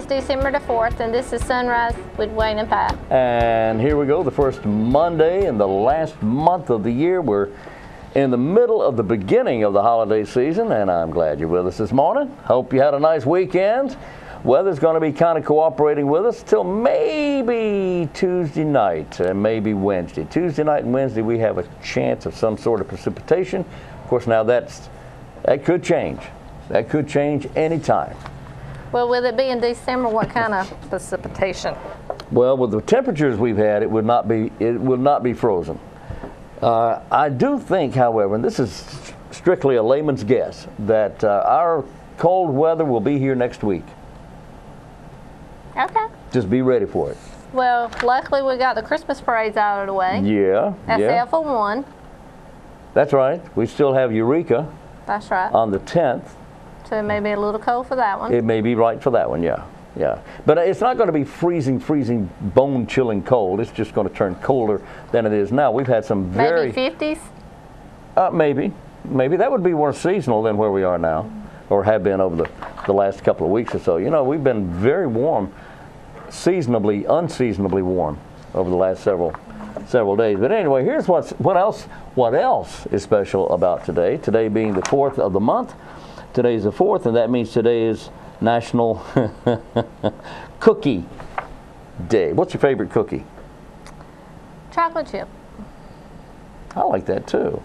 is December the 4th, and this is Sunrise with Wayne and Pat. And here we go, the first Monday in the last month of the year. We're in the middle of the beginning of the holiday season, and I'm glad you're with us this morning. Hope you had a nice weekend. Weather's going to be kind of cooperating with us till maybe Tuesday night and maybe Wednesday. Tuesday night and Wednesday we have a chance of some sort of precipitation. Of course, now that could change. That could change anytime. Well, with it being December, what kind of precipitation? Well, with the temperatures we've had, it would not be frozen. I do think, however, and this is strictly a layman's guess, that our cold weather will be here next week. Okay. Just be ready for it. Well, luckily we got the Christmas parades out of the way. Yeah. That's yeah. for one. That's right. We still have Eureka. That's right. On the 10th. So it may be a little cold for that one. It may be right for that one, yeah. Yeah. But it's not going to be freezing, bone-chilling cold. It's just going to turn colder than it is now. We've had some very... Maybe 50s? Maybe. Maybe. That would be more seasonal than where we are now, or have been over the last couple of weeks or so. You know, we've been very warm, unseasonably warm over the last several days. But anyway, here's what else is special about today. Today being the 4th of the month. Today's the 4th, and that means today is National Cookie Day. What's your favorite cookie? Chocolate chip. I like that too.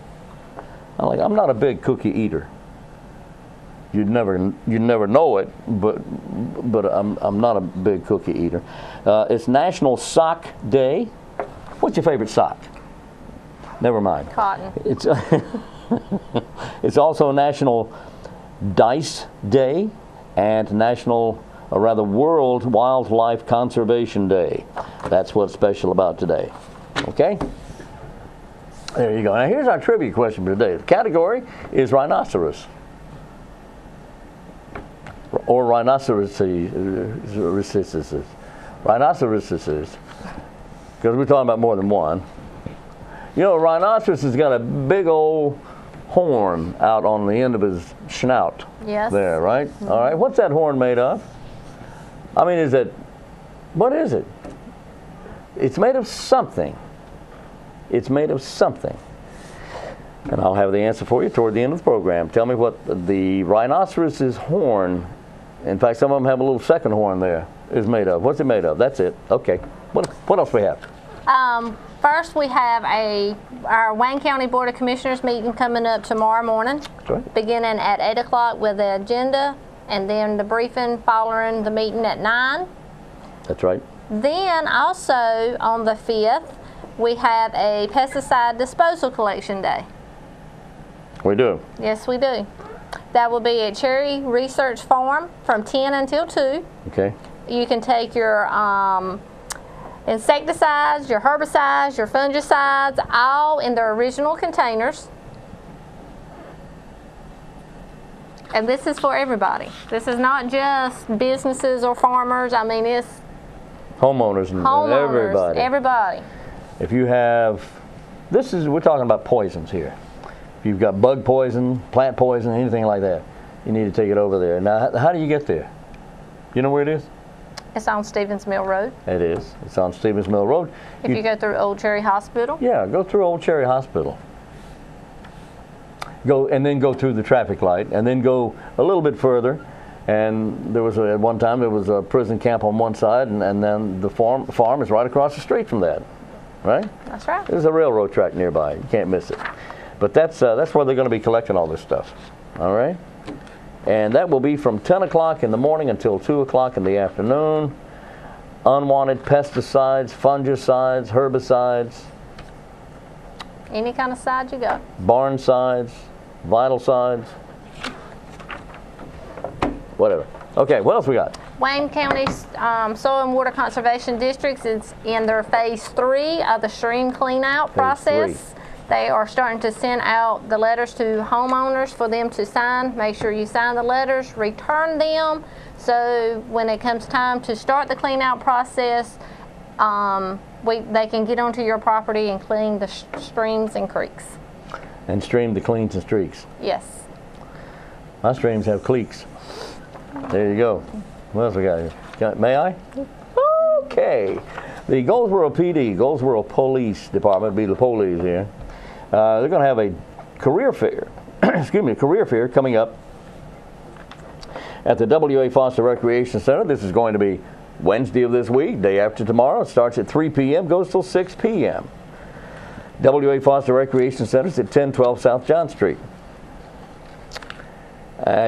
I'm not a big cookie eater. You'd never know it, but I'm not a big cookie eater. It's National Sock Day. What's your favorite sock? Never mind. Cotton. It's also National Dice Day and World Wildlife Conservation Day. That's what's special about today. Okay? There you go. Now here's our trivia question for today. The category is rhinoceros. Or rhinoceroses. Rhinoceroses. Because we're talking about more than one. You know, a rhinoceros has got a big old horn out on the end of his snout. Yes. There, right? Mm-hmm. All right. What's that horn made of? I mean, what is it? It's made of something. It's made of something. And I'll have the answer for you toward the end of the program. Tell me what the rhinoceros's horn, in fact, some of them have a little second horn there, is made of. What's it made of? That's it. Okay. What else we have? First, we have our Wayne County Board of Commissioners meeting coming up tomorrow morning. That's right. Beginning at 8 o'clock with the agenda, and then the briefing following the meeting at 9. That's right. Then also on the 5th, we have a pesticide disposal collection day. We do? Yes, we do. That will be at Cherry Research Farm from 10 until 2. Okay. You can take your insecticides, your herbicides, your fungicides, all in their original containers. And this is for everybody. This is not just businesses or farmers. I mean, it's homeowners and everybody. If you have, we're talking about poisons here. If you've got bug poison, plant poison, anything like that, you need to take it over there. Now, how do you get there? You know where it is? It's on Stevens Mill Road. It is. It's on Stevens Mill Road. If you go through Old Cherry Hospital? Yeah, go through Old Cherry Hospital. And then go through the traffic light, and then go a little bit further. And at one time there was a prison camp on one side, and then the farm is right across the street from that, right? That's right. There's a railroad track nearby. You can't miss it. But that's where they're going to be collecting all this stuff. All right? And that will be from 10 o'clock in the morning until 2 o'clock in the afternoon. Unwanted pesticides, fungicides, herbicides. Any kind of side you got. Barn sides, vital sides. Whatever. Okay, what else we got? Wayne County's Soil and Water Conservation Districts is in their phase 3 of the stream clean-out process. They are starting to send out the letters to homeowners for them to sign. Make sure you sign the letters, return them, so when it comes time to start the clean-out process, they can get onto your property and clean the streams and creeks. And stream the cleans and streaks. Yes. My streams have cleeks. There you go. What else we got here? May I? Okay. The Goldsboro PD, Goldsboro Police Department, be the police here. They're going to have a career fair, excuse me, a career fair coming up at the W.A. Foster Recreation Center. This is going to be Wednesday of this week, day after tomorrow. It starts at 3 p.m., goes till 6 p.m. W.A. Foster Recreation Center is at 1012 South John Street.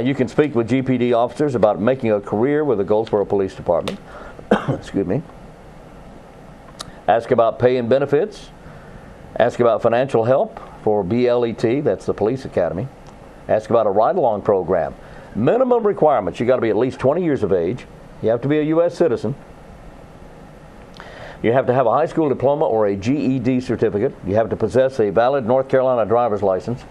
You can speak with GPD officers about making a career with the Goldsboro Police Department. Excuse me. Ask about pay and benefits. Ask about financial help for BLET, that's the Police Academy. Ask about a ride-along program. Minimum requirements, you got to be at least 20 years of age. You have to be a U.S. citizen. You have to have a high school diploma or a GED certificate. You have to possess a valid North Carolina driver's license.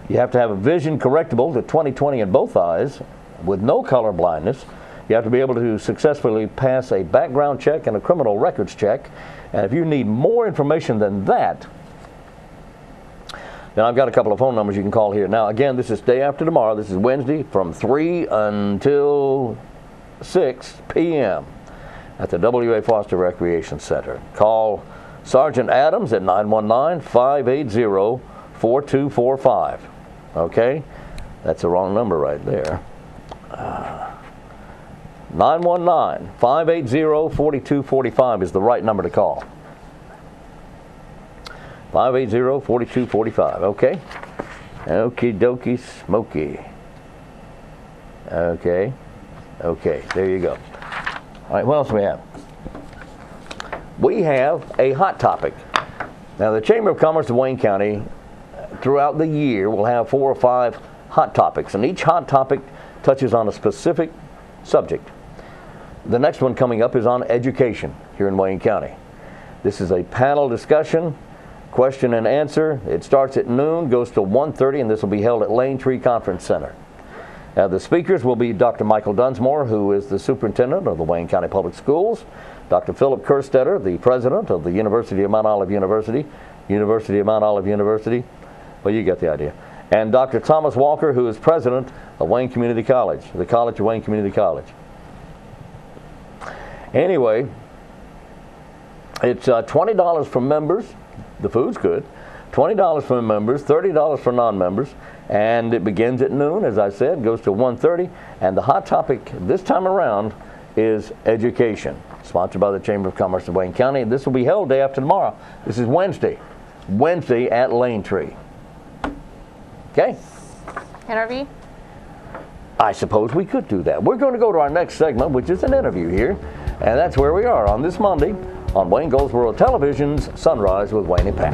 You have to have a vision correctable to 20/20 in both eyes with no color blindness. You have to be able to successfully pass a background check and a criminal records check. And if you need more information than that, then I've got a couple of phone numbers you can call here. Now, again, this is day after tomorrow. This is Wednesday from 3 until 6 p.m. at the W.A. Foster Recreation Center. Call Sergeant Adams at 919-580-4245. Okay? That's the wrong number right there. 919-580-4245 is the right number to call. 580-4245. Okay? Okie dokie smoky. Okay. Okay, there you go. All right, what else do we have? We have a hot topic. Now, the Chamber of Commerce of Wayne County, throughout the year, will have 4 or 5 hot topics, and each hot topic touches on a specific subject. The next one coming up is on education here in Wayne County. This is a panel discussion, question and answer. It starts at noon, goes to 1:30, and this will be held at Lane Tree Conference Center. The speakers will be Dr. Michael Dunsmore, who is the superintendent of the Wayne County Public Schools, Dr. Philip Kerstetter, the president of the University of Mount Olive University, University of Mount Olive University, well, you get the idea, and Dr. Thomas Walker, who is president of Wayne Community College, the College of Wayne Community College. Anyway, it's $20 for members. The food's good. $20 for members, $30 for non-members, and it begins at noon, as I said, goes to 1:30, and the hot topic this time around is education, sponsored by the Chamber of Commerce of Wayne County. This will be held day after tomorrow. This is Wednesday at Lane Tree. Okay? Interview? I suppose we could do that. We're going to go to our next segment, which is an interview here, and that's where we are on this Monday on Wayne Goldsboro Television's Sunrise with Wayne and Pat.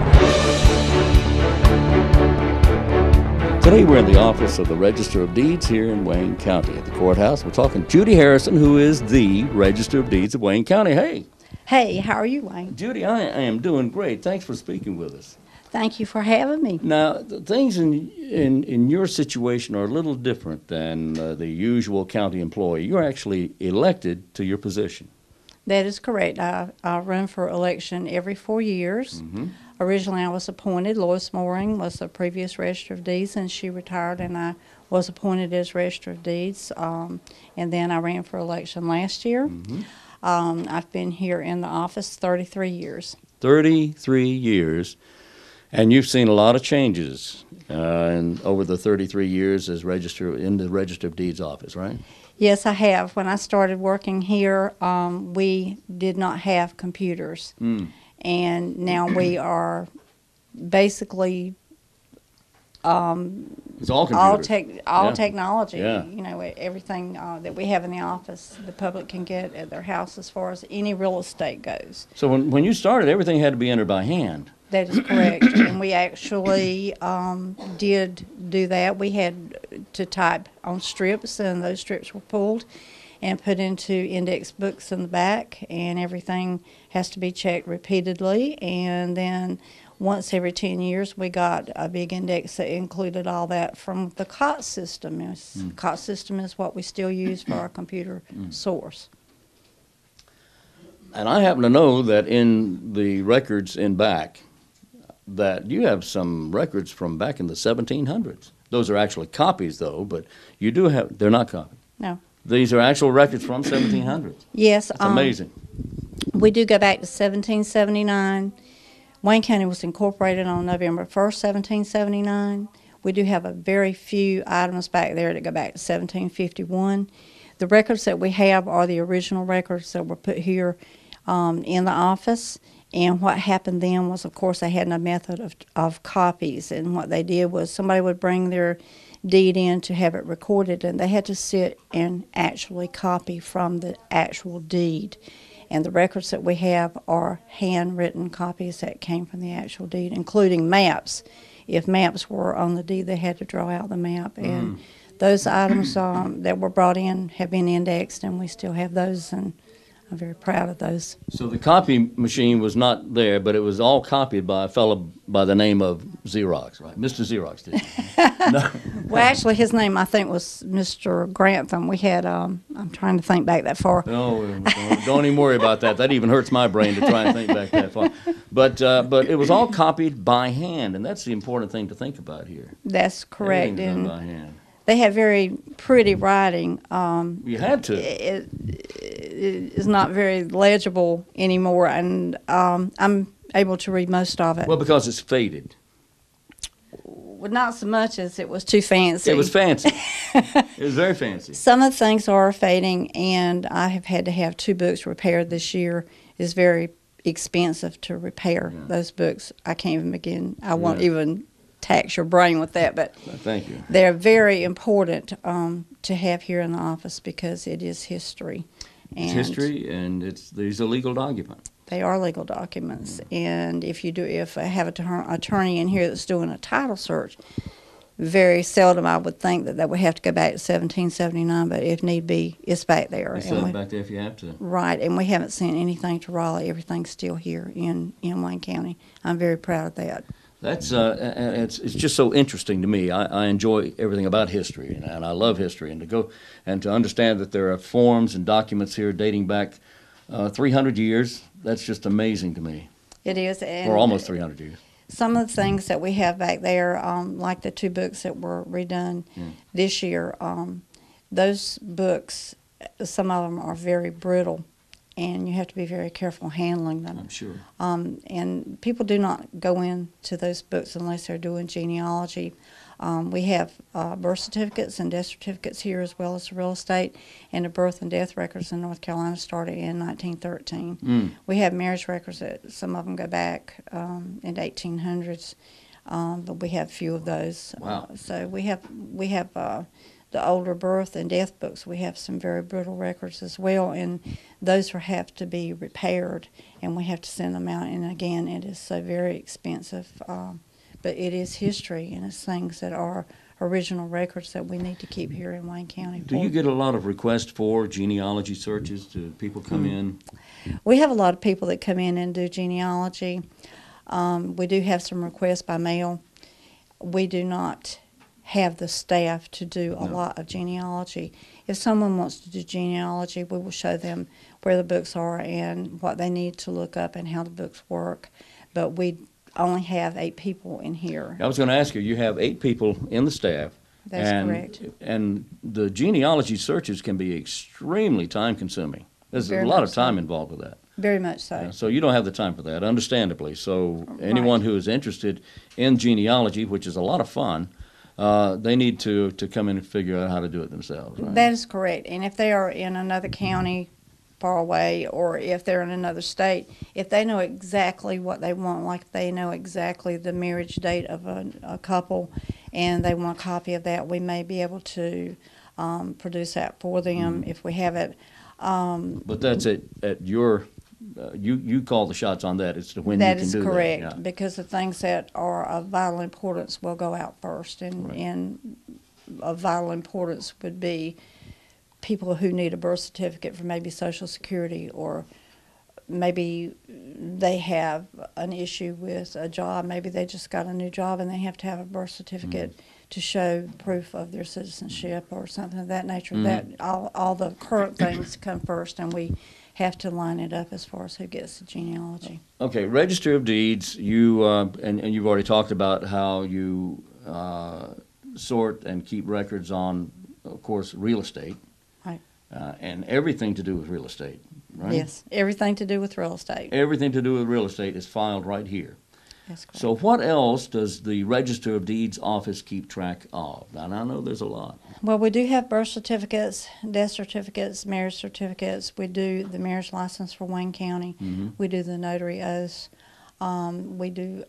Today we're in the office of the Register of Deeds here in Wayne County at the courthouse. We're talking to Judy Harrison, who is the Register of Deeds of Wayne County. Hey. Hey, how are you, Wayne? Judy, I am doing great. Thanks for speaking with us. Thank you for having me. Now, things in your situation are a little different than the usual county employee. You're actually elected to your position. That is correct. I run for election every 4 years. Mm-hmm. Originally, I was appointed. Lois Mooring was the previous Register of Deeds, and she retired, and I was appointed as Register of Deeds. And then I ran for election last year. Mm-hmm. I've been here in the office 33 years. 33 years. And you've seen a lot of changes over the 33 years as in the Register of Deeds office, right? Yes, I have. When I started working here, we did not have computers. And now we are basically it's all computers. All technology. Yeah. You know, everything that we have in the office, the public can get at their house as far as any real estate goes. So when you started, everything had to be entered by hand. That is correct. And we actually did do that. We had to type on strips, and those strips were pulled and put into index books in the back, and everything has to be checked repeatedly. And then once every 10 years, we got a big index that included all that from the COTS system. COTS system is what we still use for our computer source. And I happen to know that in the records in back, that you have some records from back in the 1700s. Those are actually copies, though, but you do have, they're not copies. No. These are actual records from 1700s. Yes. It's amazing. We do go back to 1779. Wayne County was incorporated on November 1st, 1779. We do have a very few items back there that go back to 1751. The records that we have are the original records that were put here in the office. And what happened then was, of course, they had no method of copies. And what they did was somebody would bring their deed in to have it recorded, and they had to sit and actually copy from the actual deed. And the records that we have are handwritten copies that came from the actual deed, including maps. If maps were on the deed, they had to draw out the map. And those items that were brought in have been indexed, and we still have those, and I'm very proud of those. So the copy machine was not there, but it was all copied by a fellow by the name of Xerox, right? Mr. Xerox, didn't he? No. Well, actually, his name, I think, was Mr. Grantham. We had, I'm trying to think back that far. No, don't even worry about that. That even hurts my brain to try and think back that far. But it was all copied by hand, and that's the important thing to think about here. That's correct. Everything's done And by hand. they had very pretty writing. You had to. It is not very legible anymore, and I'm able to read most of it. Well, because it's faded. Well, not so much as it was too fancy. It was fancy. It was very fancy. Some of the things are fading, and I have had to have 2 books repaired this year. It's very expensive to repair those books. I can't even begin. I won't even tax your brain with that, but Thank you. they're very important to have here in the office because it is history. And It's history, and these are legal documents. they are legal documents. And if I have an attorney in here that's doing a title search, very seldom I would think that would have to go back to 1779, but if need be, it's back there. It's back there if you have to. Right, and we haven't sent anything to Raleigh. Everything's still here in Wayne County. I'm very proud of that. That's it's just so interesting to me. I enjoy everything about history, and I love history, and to understand that there are forms and documents here dating back 300 years. That's just amazing to me. It is, and Or almost 300 years. some of the things that we have back there, like the 2 books that were redone this year, those books, some of them are very brittle, and you have to be very careful handling them. I'm sure. And people do not go into those books unless they're doing genealogy. We have birth certificates and death certificates here, as well as real estate, and the birth and death records in North Carolina started in 1913. We have marriage records that some of them go back in the 1800s, but we have few of those. Wow. So we have the older birth and death books. We have some very brittle records as well, and those have to be repaired, and we have to send them out. And again, it is so very expensive. But it is history, and it's things that are original records that we need to keep here in Wayne County. Do you get a lot of requests for genealogy searches? Do people come in? We have a lot of people that come in and do genealogy. We do have some requests by mail. We do not have the staff to do a lot of genealogy. If someone wants to do genealogy, we will show them where the books are and what they need to look up and how the books work. But we only have 8 people in here. I was going to ask you, you have 8 people in the staff. That's correct. And the genealogy searches can be extremely time-consuming. There's Very a lot much of time so. involved with that. Very much so. So you don't have the time for that, understandably. So anyone who is interested in genealogy, which is a lot of fun, they need to come in and figure out how to do it themselves, right? That is correct. And if they are in another county far away, or if they're in another state, if they know exactly what they want, like they know exactly the marriage date of a couple, and they want a copy of that, we may be able to produce that for them if we have it. But that's at your, you call the shots on that as to when you can do that. That is correct, Yeah. because the things that are of vital importance will go out first, and of vital importance would be people who need a birth certificate for maybe Social Security, or maybe they have an issue with a job. Maybe they just got a new job and they have to have a birth certificate to show proof of their citizenship or something of that nature. That all the current things come first, and we have to line it up as far as who gets the genealogy. Okay, Register of Deeds, you and you've already talked about how you sort and keep records on, of course, real estate. Right. and everything to do with real estate, right? Yes, everything to do with real estate. Everything to do with real estate is filed right here. That's correct. So what else does the Register of Deeds office keep track of? And I know there's a lot. Well, we do have birth certificates, death certificates, marriage certificates. We do the marriage license for Wayne County. We do the notary oaths. We do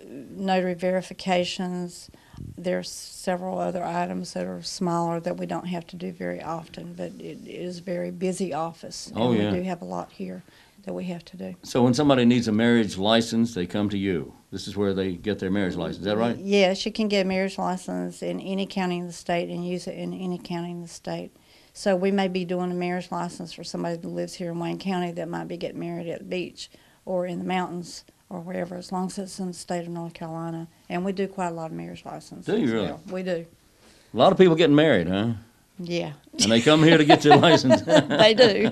notary verifications. There's several other items that are smaller that we don't have to do very often, but it is a very busy office. Oh, and yeah. we do have a lot here that we have to do. So when somebody needs a marriage license, they come to you. This is where they get their marriage license. Is that right? Yes, you can get a marriage license in any county in the state and use it in any county in the state. So we may be doing a marriage license for somebody that lives here in Wayne County that might be getting married at the beach or in the mountains or wherever, as long as it's in the state of North Carolina. And we do quite a lot of marriage licenses. Do you as really? well. We do. A lot of people getting married, huh? Yeah, And they come here to get their license. they do.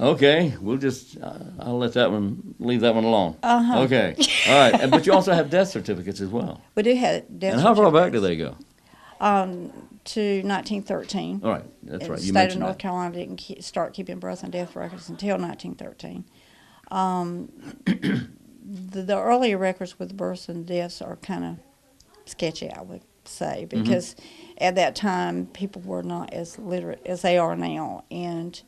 Okay, we'll just, I'll let that one, leave that one alone. Uh-huh. Okay, all right. But you also have death certificates as well. We do have death And how far back do certificates. they go? To 1913. All right, that's And right. the You state of mentioned North that. Carolina didn't start keeping birth and death records until 1913. The earlier records with births and deaths are kind of sketchy, I would say, because at that time people were not as literate as they are now, and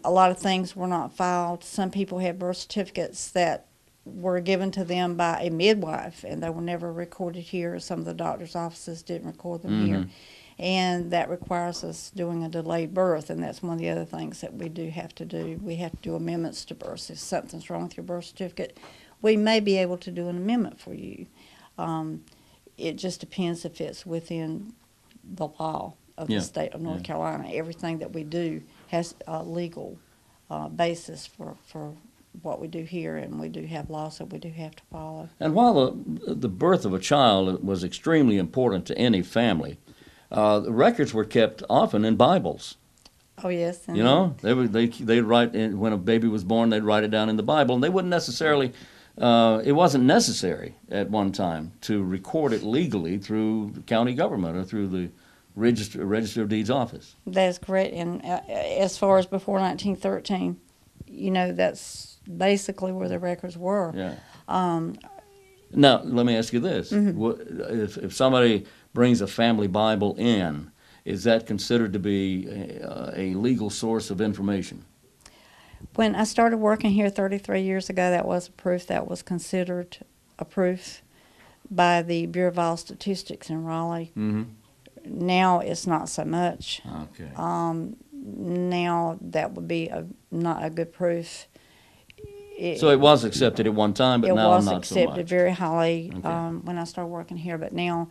a lot of things were not filed. Some people had birth certificates that were given to them by a midwife, and they were never recorded here. Some of the doctor's offices didn't record them here. And that requires us doing a delayed birth, and that's one of the other things that we do have to do. We have to do amendments to births. If something's wrong with your birth certificate, we may be able to do an amendment for you. It just depends if it's within the law of Yeah, the state of North Carolina. Everything that we do has a legal basis for what we do here, and we do have laws that we do have to follow. And while the birth of a child was extremely important to any family, the records were kept often in Bibles. Oh, yes. And You know, they'd write in, when a baby was born, they'd write it down in the Bible, and they wouldn't necessarily. It wasn't necessary at one time to record it legally through the county government or through the Register of Deeds office. That's correct. And as far as before 1913, you know, that's basically where the records were. Yeah. Now, let me ask you this: if somebody brings a family Bible in, is that considered to be a legal source of information? When I started working here 33 years ago, that was a proof that was considered a proof by the Bureau of All Statistics in Raleigh. Now it's not so much. Okay. Now that would be not a good proof. So it was accepted at one time, but it now was not so accepted much. very highly Okay. when I started working here, but now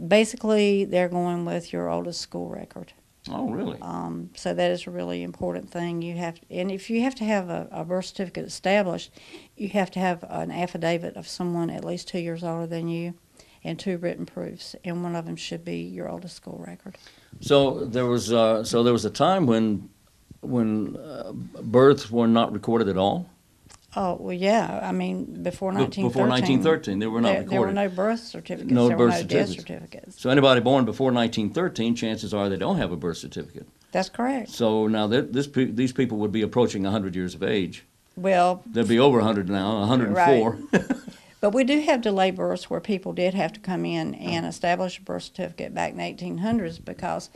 basically they're going with your oldest school record. Oh, really? So that is a really important thing. You have, and if you have to have a birth certificate established, you have to have an affidavit of someone at least 2 years older than you, and 2 written proofs, and one of them should be your oldest school record. So there was a time when births were not recorded at all. Oh, well, yeah. I mean, before 1913. Before 1913, they were not There were recorded. no birth certificates. No there birth were no death certificates. certificates. So anybody born before 1913, chances are they don't have a birth certificate. That's correct. So now these people would be approaching 100 years of age. Well, They'd be over 100 now, 104. but we do have delay births where people did have to come in and establish a birth certificate back in the 1800s, because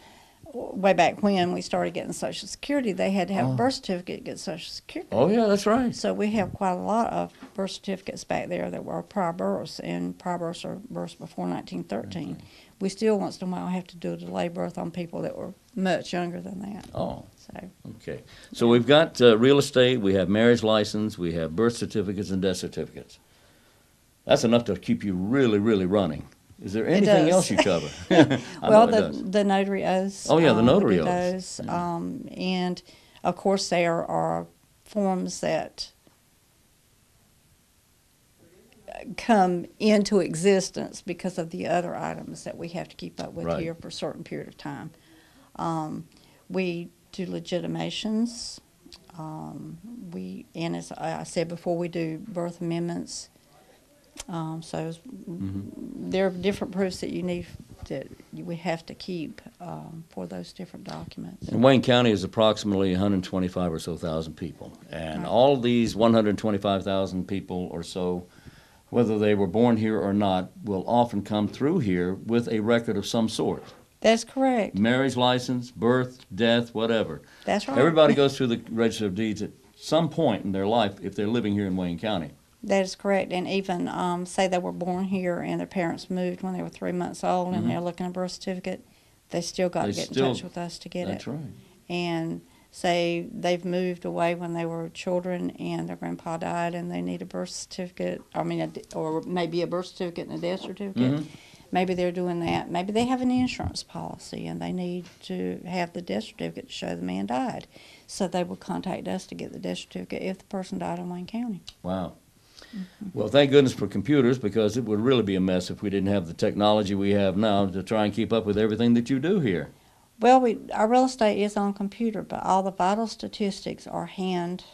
way back when we started getting Social Security, they had to have a birth certificate to get Social Security. Oh, yeah, that's right. So we have quite a lot of birth certificates back there that were prior births, and prior births are births before 1913. We still once in a while have to do a delay birth on people that were much younger than that. Oh, So okay. So we've got real estate, we have marriage license, we have birth certificates and death certificates. That's enough to keep you really, really running. Is there anything does. else you cover? well, the notary oaths. Oh, yeah, the we notary do oaths. those. And of course, there are forms that come into existence because of the other items that we have to keep up with Right. here for a certain period of time. We do legitimations. And as I said before, we do birth amendments. So there are different proofs that you need have to keep for those different documents. And Wayne County is approximately 125 or so thousand people. And all of these 125,000 people or so, whether they were born here or not, will often come through here with a record of some sort. That's correct. Marriage license, birth, death, whatever. That's right. Everybody goes through the Register of Deeds at some point in their life if they're living here in Wayne County. That is correct. And even say they were born here and their parents moved when they were 3 months old and they're looking at a birth certificate, they still got to get in touch with us to get That's it. right. And say they've moved away when they were children and their grandpa died and they need a birth certificate, or maybe a birth certificate and a death certificate. Maybe they're doing that. Maybe they have an insurance policy and they need to have the death certificate to show the man died. So they will contact us to get the death certificate if the person died in Wayne County. Wow. Well, thank goodness for computers, because it would really be a mess if we didn't have the technology we have now to try and keep up with everything that you do here. Well, our real estate is on computer, but all the vital statistics are hand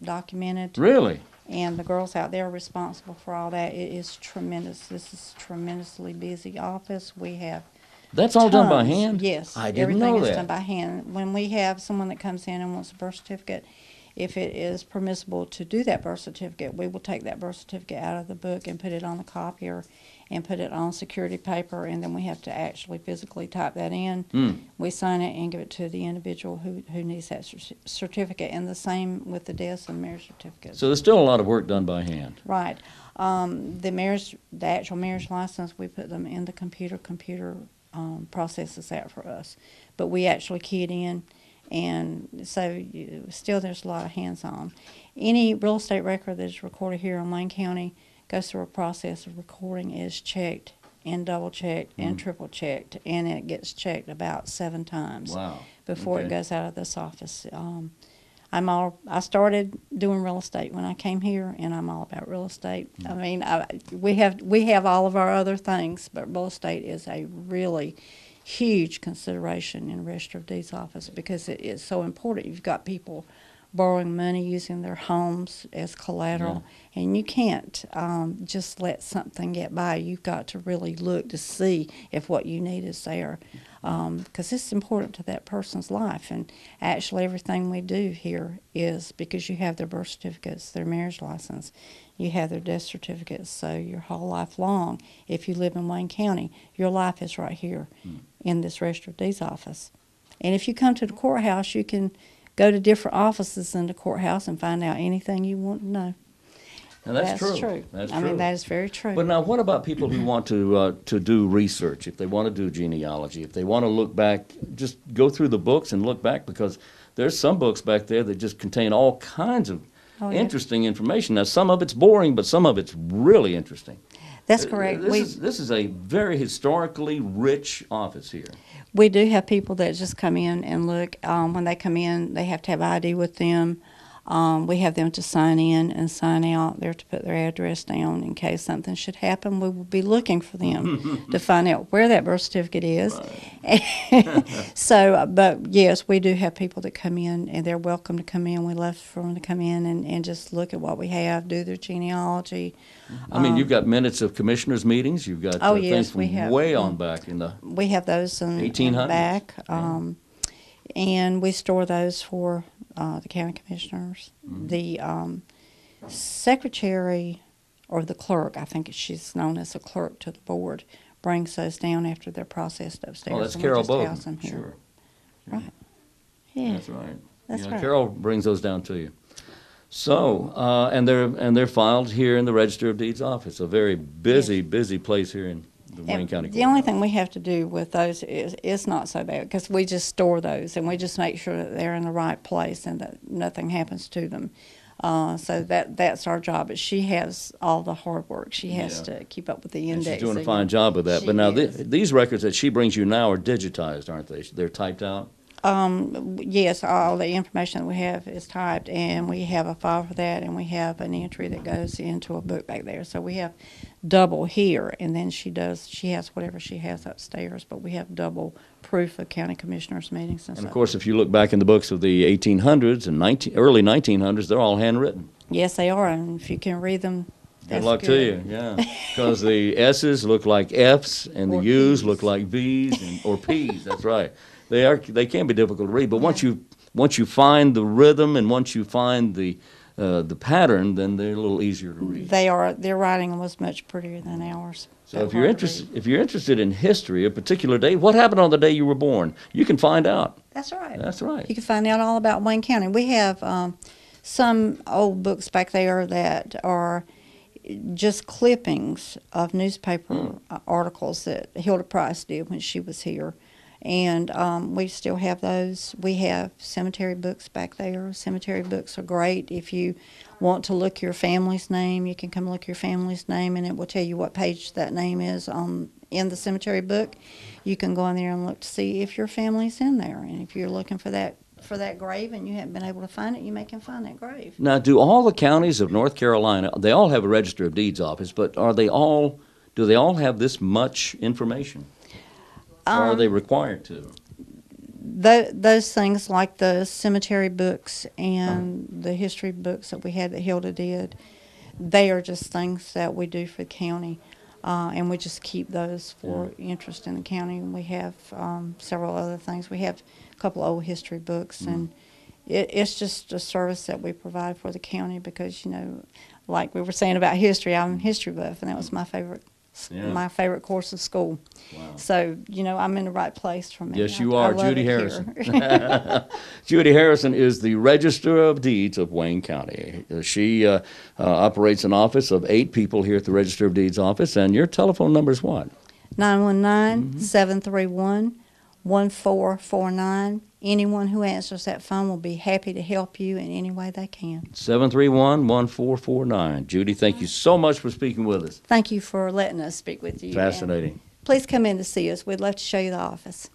documented. Really? And the girls out there are responsible for all that. It is tremendous. This is a tremendously busy office. We have That's all done by tons. hand? Yes. I didn't Everything know is that. done by hand. When we have someone that comes in and wants a birth certificate, if it is permissible to do that birth certificate, we will take that birth certificate out of the book and put it on the copier and put it on security paper, and then we have to actually physically type that in. We sign it and give it to the individual who needs that certificate, and the same with the deaths and marriage certificates. So there's still a lot of work done by hand. Right. The actual marriage license, we put them in the computer. Computer processes that for us, but we actually key it in. And so still there's a lot of hands-on. Any real estate record that is recorded here in Wayne County goes through a process of recording, is checked and double-checked and triple-checked, and it gets checked about 7 times before it goes out of this office. I started doing real estate when I came here, and I'm all about real estate. I mean, we have all of our other things, but real estate is a really huge consideration in the Register of Deeds office because it is so important. You've got people borrowing money, using their homes as collateral, and you can't just let something get by. You've got to really look to see if what you need is there, because it's important to that person's life. And actually everything we do here is because you have their birth certificates, their marriage license, you have their death certificates, so your whole life long, if you live in Wayne County, your life is right here in this Register of Deeds office. And if you come to the courthouse, you can go to different offices in the courthouse and find out anything you want to know. Now that's true. I mean, that is very true. But now, what about people who want to do research? If they want to do genealogy, if they want to look back, just go through the books and look back, because there's some books back there that just contain all kinds of interesting information. Now, some of it's boring, but some of it's really interesting. That's correct. This is a very historically rich office here. We do have people that just come in and look. When they come in, they have to have ID with them. We have them to sign in and sign out. They're to put their address down in case something should happen. We will be looking for them to find out where that birth certificate is. So, but yes, we do have people that come in, and they're welcome to come in. We love for them to come in and just look at what we have, do their genealogy. I mean, you've got minutes of commissioners' meetings. You've got things from way on back in the we have those in 1800s. In the back, and we store those for the county commissioners. The secretary or the clerk, I think she's known as a clerk to the board, brings those down after they're processed upstairs. Oh, that's and Carol we just house Bowden. them here. Sure. Right. Yeah. That's right. That's right. Carol brings those down to you. So, and they're filed here in the Register of Deeds office. A very busy place here in the Wayne County The only Courthouse. thing we have to do with those is it's not so bad because we just store those and we just make sure that they're in the right place and that nothing happens to them. So that's our job. But she has all the hard work. She has to keep up with the And indexing. she's doing a fine job with that. She But now is. these records that she brings you now are digitized, aren't they? They're typed out? Yes, all the information that we have is typed, and we have a file for that, and we have an entry that goes into a book back there. So we have double here, and then she has whatever she has upstairs, but we have double proof of county commissioners' meetings and And of stuff. course, if you look back in the books of the 1800s and early 1900s, they're all handwritten. Yes, they are, and if you can read them Good luck to you, yeah. Because the S's look like F's and the Or U's P's. look like V's or P's. That's right. They can be difficult to read, but once you find the rhythm and once you find the pattern, then they're a little easier to read. Their writing was much prettier than ours. So if you're interested in history, a particular day, what happened on the day you were born, you can find out. That's right. That's right. You can find out all about Wayne County. We have some old books back there that are just clippings of newspaper articles that Hilda Price did when she was here. And we still have those. We have cemetery books back there. Cemetery books are great. If you want to look your family's name, you can come look your family's name, and it will tell you what page that name is in the cemetery book. You can go in there and look to see if your family's in there. And if you're looking for that grave and you haven't been able to find it, you can find that grave. Now, do all the counties of North Carolina, they all have a Register of Deeds office, but do they all have this much information? Or are they required to? Those things like the cemetery books and the history books that we had that Hilda did, they are just things that we do for the county. And we just keep those for interest in the county. And we have several other things. We have a couple old history books, and it's just a service that we provide for the county because, like we were saying about history, I'm a history buff, and that was my favorite course of school. Wow. So, I'm in the right place for me. Yes, you are, Judy Harrison. Here. Judy Harrison is the Register of Deeds of Wayne County. She operates an office of 8 people here at the Register of Deeds office, and your telephone number is what? 919-731-1449. Anyone who answers that phone will be happy to help you in any way they can. 731-1449. Judy, thank you so much for speaking with us. Thank you for letting us speak with you. Fascinating. And please come in to see us. We'd love to show you the office.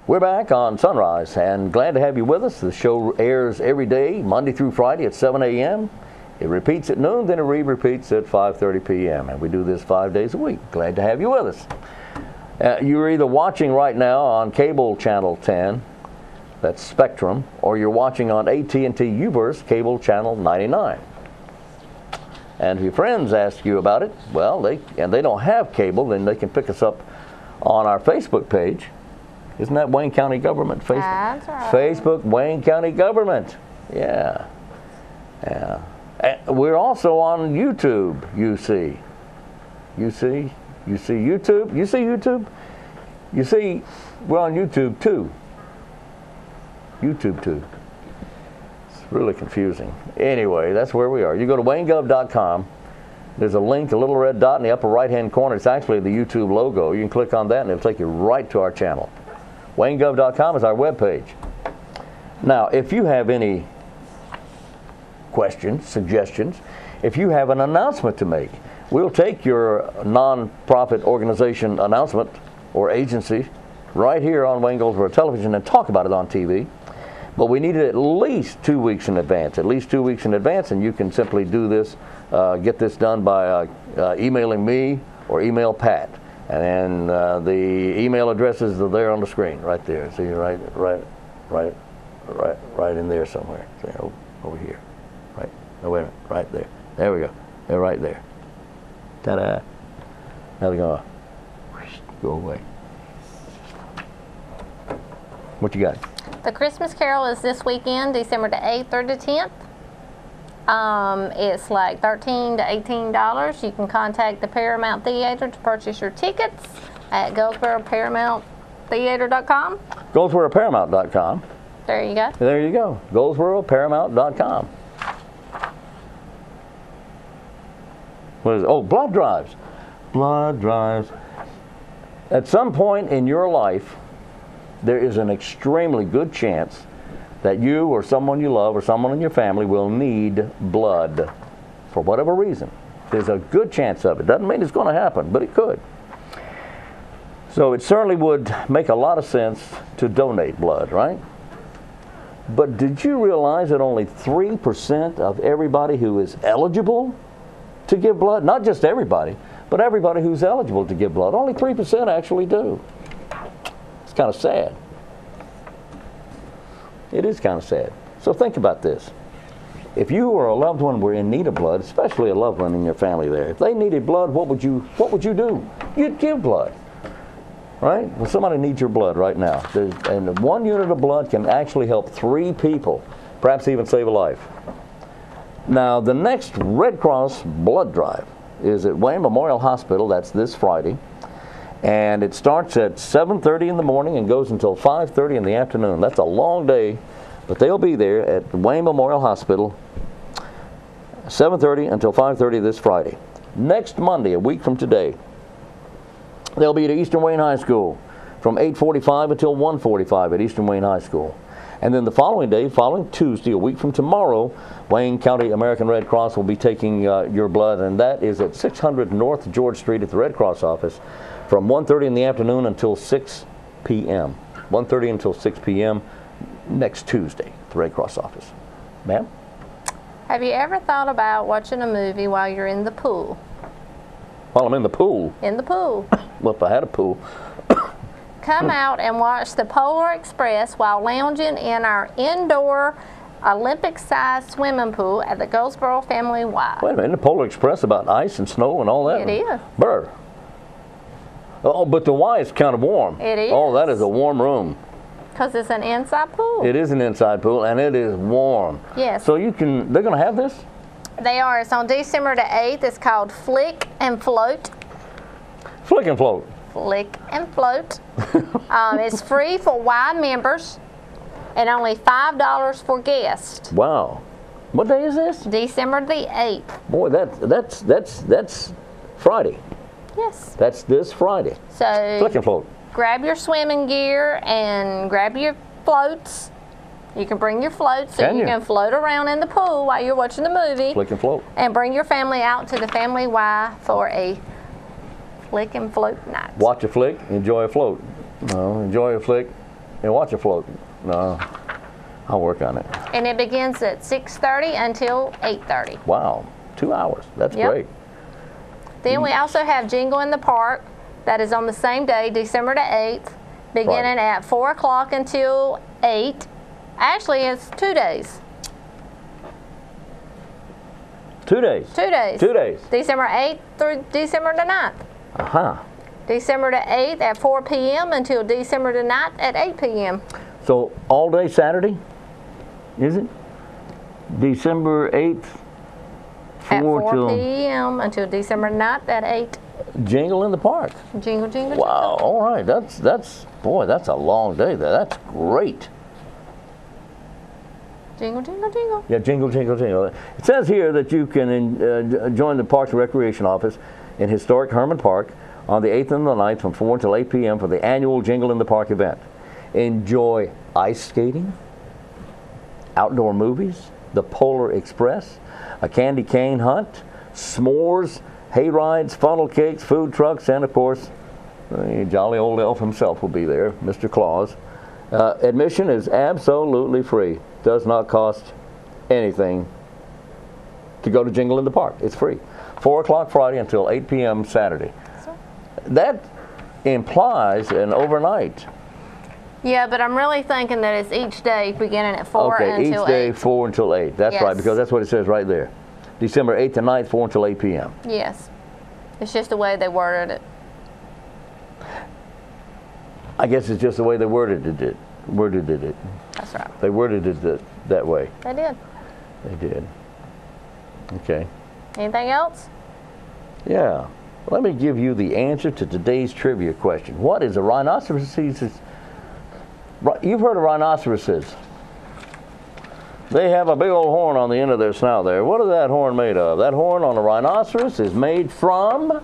We're back on Sunrise and glad to have you with us. The show airs every day, Monday through Friday at 7 a.m. It repeats at noon, then it re-repeats at 5:30 p.m. And we do this 5 days a week. Glad to have you with us. You're either watching right now on cable channel 10, that's Spectrum, or you're watching on AT&T Uverse cable channel 99. And if your friends ask you about it, well, they don't have cable, then they can pick us up on our Facebook page. Isn't that Wayne County Government Facebook? That's right. Facebook Wayne County Government. Yeah. Yeah. We're also on YouTube, you see. You see YouTube? You see YouTube? You see, we're on YouTube too. YouTube too. It's really confusing. Anyway, that's where we are. You go to waynegov.com. There's a link, a little red dot in the upper right-hand corner. It's actually the YouTube logo. You can click on that and it'll take you right to our channel. waynegov.com is our webpage. Now, if you have any questions, suggestions, if you have an announcement to make, we'll take your non-profit organization announcement or agency right here on Wayne Goldsboro Television and talk about it on TV. But we need it at least 2 weeks in advance, and you can simply do this, get this done by emailing me or email Pat. And then the email addresses are there on the screen, right there. See, right in there somewhere. See, over here. Right. No, wait a minute. Right there. There we go. They're right there. Ta-da. Now they're going to go away. What you got? The Christmas Carol is this weekend, December the 8th or the 10th. It's like $13 to $18. You can contact the Paramount Theater to purchase your tickets at GoldsboroParamountTheater.com. GoldsboroParamount.com. There you go. There you go. GoldsboroParamount.com. What is it? Oh, blood drives. Blood drives. At some point in your life, there is an extremely good chance that you or someone you love or someone in your family will need blood for whatever reason. There's a good chance of it. Doesn't mean it's going to happen, but it could. So it certainly would make a lot of sense to donate blood, right? But did you realize that only 3% of everybody who is eligible to give blood, not just everybody, but everybody who's eligible to give blood, only 3% actually do. It's kind of sad. It is kind of sad. So think about this. If you or a loved one were in need of blood, especially a loved one in your family there, if they needed blood, what would you do? You'd give blood. Right? Well, somebody needs your blood right now. And 1 unit of blood can actually help 3 people, perhaps even save a life. Now, the next Red Cross blood drive is at Wayne Memorial Hospital. That's this Friday. And it starts at 7:30 in the morning and goes until 5:30 in the afternoon. That's a long day, but they'll be there at Wayne Memorial Hospital, 7:30 until 5:30 this Friday. Next Monday, a week from today, they'll be at Eastern Wayne High School from 8:45 until 1:45 at Eastern Wayne High School. And then the following day, following Tuesday, a week from tomorrow, Wayne County American Red Cross will be taking your blood, and that is at 600 North George Street at the Red Cross office from 1:30 in the afternoon until 6 p.m. 1:30 until 6 p.m. next Tuesday at the Red Cross office. Ma'am? Have you ever thought about watching a movie while you're in the pool? While I'm in the pool? In the pool. Well, if I had a pool. Come out and watch the Polar Express while lounging in our indoor Olympic-sized swimming pool at the Goldsboro Family Y. Wait a minute, the Polar Express about ice and snow and all that? It is. Brr. Oh, but the Y is kind of warm. It is. Oh, that is a warm room. Because it's an inside pool. It is an inside pool, and it is warm. Yes. So they're going to have this? They are. It's on December the 8th. It's called Flick and Float. Flick and float. Flick and Float. It's free for Y members and only $5 for guests. Wow. What day is this? December the 8th. Boy, that's Friday. Yes. That's this Friday. So Flick and float. grab your swimming gear and grab your floats. You can bring your floats so you can float around in the pool while you're watching the movie. Flick and float. And bring your family out to the Family Y for a flick and float night. Watch a flick, enjoy a float. No, enjoy a flick and watch a float. No, I'll work on it. And it begins at 6:30 until 8:30. Wow, 2 hours. That's great. Then we also have Jingle in the Park. That is on the same day, December the 8th, beginning at 4 o'clock until 8. Actually, it's 2 days. 2 days. 2 days. 2 days. December 8th through December the 9th. Uh-huh. December the 8th at 4 p.m. until December the 9th at 8 p.m. So all day Saturday, is it? December 8th, At 4 till p.m. until December 9th at 8. Jingle in the Park. Jingle, jingle, Wow, jingle. all right. Boy, that's a long day there. That's great. Jingle, jingle, jingle. Yeah, jingle, jingle, jingle. It says here that you can join the Parks and Recreation Office in historic Herman Park on the 8th and the 9th from 4 until 8 p.m. for the annual Jingle in the Park event. Enjoy ice skating, outdoor movies, the Polar Express, a candy cane hunt, s'mores, hay rides, funnel cakes, food trucks, and of course, the jolly old elf himself will be there, Mr. Claus. Admission is absolutely free. Does not cost anything to go to Jingle in the Park. It's free. 4 o'clock Friday until 8 p.m. Saturday. That implies an overnight. Yeah, but I'm really thinking that it's each day beginning at 4 Okay, until each day 8. 4 until 8. That's Yes. right, because that's what it says right there. December 8th and 9th, 4 until 8 p.m. Yes. It's just the way they worded it. I guess it's just the way they worded it. That's right. They worded it that way. They did. They did. Okay. Anything else? Yeah. Let me give you the answer to today's trivia question. What is a rhinoceros? You've heard of rhinoceroses. They have a big old horn on the end of their snout there. What is that horn made of? That horn on a rhinoceros is made from...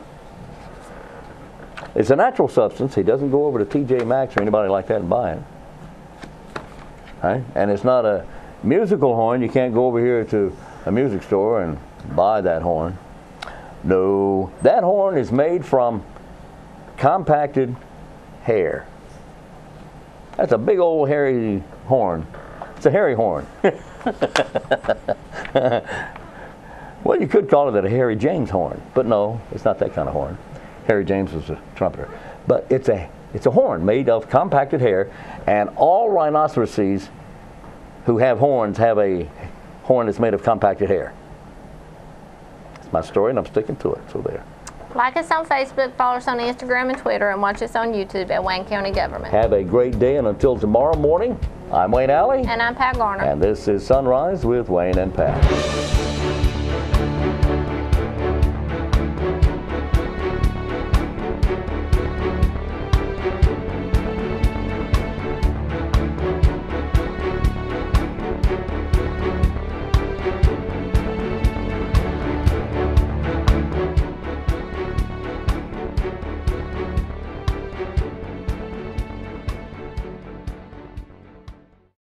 It's a natural substance. He doesn't go over to TJ Maxx or anybody like that and buy it. Right? And it's not a musical horn. You can't go over here to a music store and buy that horn. No, that horn is made from compacted hair. That's a big old hairy horn. It's a hairy horn. Well, you could call it a Harry James horn, but no, it's not that kind of horn. Harry James was a trumpeter. But it's a horn made of compacted hair, and all rhinoceroses who have horns have a horn that's made of compacted hair. That's my story, and I'm sticking to it. So there. Like us on Facebook, follow us on Instagram and Twitter, and watch us on YouTube at Wayne County Government. Have a great day, and until tomorrow morning, I'm Wayne Alley. And I'm Pat Garner. And this is Sunrise with Wayne and Pat.